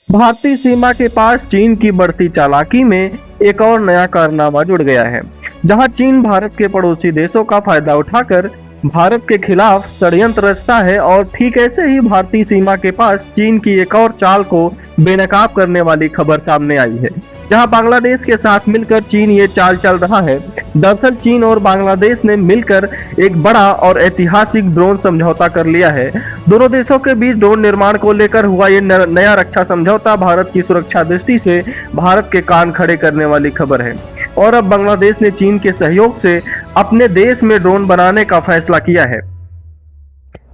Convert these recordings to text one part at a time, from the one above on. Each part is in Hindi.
भारतीय सीमा के पास चीन की बढ़ती चालाकी में एक और नया कारनामा जुड़ गया है, जहां चीन भारत के पड़ोसी देशों का फायदा उठाकर भारत के खिलाफ षड्यंत्र रचता है। और ठीक ऐसे ही भारतीय सीमा के पास चीन की एक और चाल को बेनकाब करने वाली खबर सामने आई है, जहां बांग्लादेश के साथ मिलकर चीन ये चाल चल रहा है। दरअसल चीन और बांग्लादेश ने मिलकर एक बड़ा और ऐतिहासिक ड्रोन समझौता कर लिया है। दोनों देशों के बीच ड्रोन निर्माण को लेकर हुआ ये नया रक्षा समझौता भारत की सुरक्षा दृष्टि से भारत के कान खड़े करने वाली खबर है। और अब बांग्लादेश ने चीन के सहयोग से अपने देश में ड्रोन बनाने का फैसला किया है।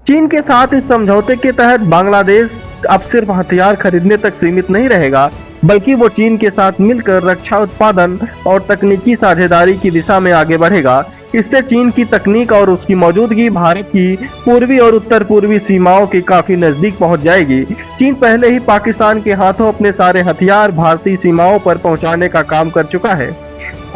चीन के साथ इस समझौते के तहत बांग्लादेश अब सिर्फ हथियार खरीदने तक सीमित नहीं रहेगा, बल्कि वो चीन के साथ मिलकर रक्षा उत्पादन और तकनीकी साझेदारी की दिशा में आगे बढ़ेगा। इससे चीन की तकनीक और उसकी मौजूदगी भारत की पूर्वी और उत्तर पूर्वी सीमाओं के काफी नजदीक पहुंच जाएगी। चीन पहले ही पाकिस्तान के हाथों अपने सारे हथियार भारतीय सीमाओं पर पहुंचाने का काम कर चुका है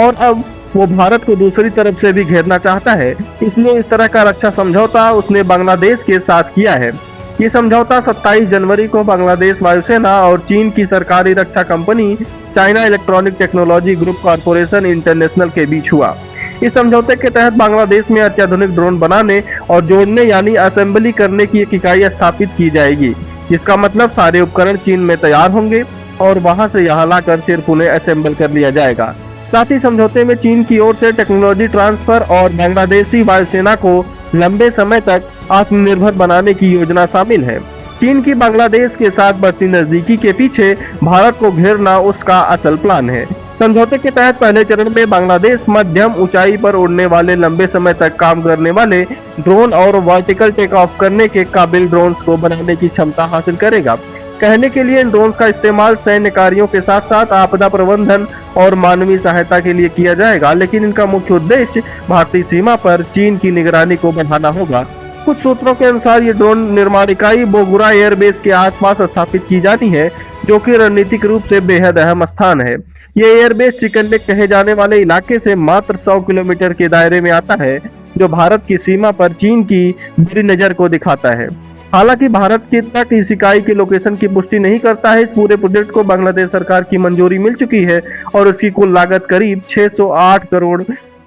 और अब वो भारत को दूसरी तरफ से भी घेरना चाहता है। इसलिए इस तरह का रक्षा समझौता उसने बांग्लादेश के साथ किया है। ये समझौता 27 जनवरी को बांग्लादेश वायुसेना और चीन की सरकारी रक्षा company China Electronic Technology Group Corporation International के बीच हुआ। इस समझौते के तहत बांग्लादेश में अत्याधुनिक ड्रोन बनाने और जोड़ने यानी असेंबली करने की एक इकाई स्थापित की जाएगी, जिसका मतलब सारे उपकरण चीन में तैयार होंगे और वहां से यहाँ लाकर सिर्फ उन्हें असेंबल कर लिया जाएगा। साथ ही समझौते में चीन की ओर से टेक्नोलॉजी ट्रांसफर और बांग्लादेशी वायुसेना को लंबे समय तक आत्मनिर्भर बनाने की योजना शामिल है। चीन की बांग्लादेश के साथ बढ़ती नजदीकी के पीछे भारत को घेरना उसका असल प्लान है। समझौते के तहत पहले चरण में बांग्लादेश मध्यम ऊंचाई पर उड़ने वाले लंबे समय तक काम करने वाले ड्रोन और वर्टिकल टेक ऑफ करने के काबिल ड्रोन्स को बनाने की क्षमता हासिल करेगा। कहने के लिए इन ड्रोन्स का इस्तेमाल सैन्य कार्यों के साथ साथ आपदा प्रबंधन और मानवीय सहायता के लिए किया जाएगा, लेकिन इनका मुख्य उद्देश्य भारतीय सीमा पर चीन की निगरानी को बढ़ाना होगा। कुछ सूत्रों के अनुसार ये ड्रोन निर्माण इकाई बोगुरा एयरबेस के आसपास स्थापित की जानी है, जो कि रणनीतिक रूप से बेहद अहम स्थान है। ये एयरबेस चिकन लेक कहे जाने वाले इलाके से मात्र 100 किलोमीटर के दायरे में आता है, जो भारत की सीमा पर चीन की बुरी नजर को दिखाता है। हालांकि भारत की तक इस इकाई के लोकेशन की पुष्टि नहीं करता है। इस पूरे प्रोजेक्ट को बांग्लादेश सरकार की मंजूरी मिल चुकी है और उसकी कुल लागत करीब 608 करोड़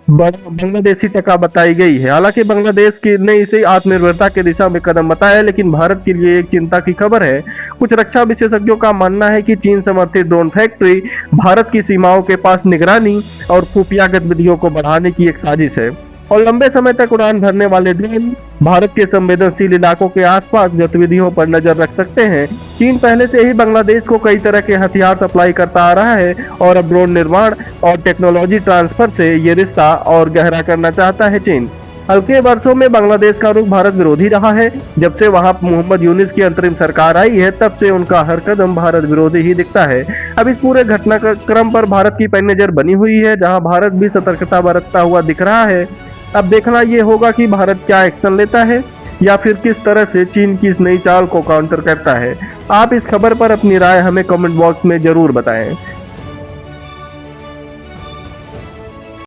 बांग्लादेशी टका बताई गई है। हालांकि बांग्लादेश ने इसे आत्मनिर्भरता के दिशा में कदम बताया, लेकिन भारत के लिए एक चिंता की खबर है। कुछ रक्षा विशेषज्ञों का मानना है कि चीन समर्थित ड्रोन फैक्ट्री भारत की सीमाओं के पास निगरानी और खुफिया गतिविधियों को बढ़ाने की एक साजिश है और लंबे समय तक उड़ान भरने वाले ड्रोन भारत के संवेदनशील इलाकों के आसपास गतिविधियों पर नजर रख सकते हैं। चीन पहले से ही बांग्लादेश को कई तरह के हथियार सप्लाई करता आ रहा है और अब ड्रोन निर्माण और टेक्नोलॉजी ट्रांसफर से ये रिश्ता और गहरा करना चाहता है। चीन हल्के वर्षों में बांग्लादेश का रुख भारत विरोधी रहा है। जब से वहां मोहम्मद यूनिस की अंतरिम सरकार आई है, तब से उनका हर कदम भारत विरोधी ही दिखता है। अब इस पूरे घटनाक्रम पर भारत की पैनी नजर बनी हुई है, जहां भारत भी सतर्कता बरतता हुआ दिख रहा है। अब देखना ये होगा कि भारत क्या एक्शन लेता है या फिर किस तरह से चीन की इस नई चाल को काउंटर करता है। आप इस खबर पर अपनी राय हमें कमेंट बॉक्स में जरूर बताएं।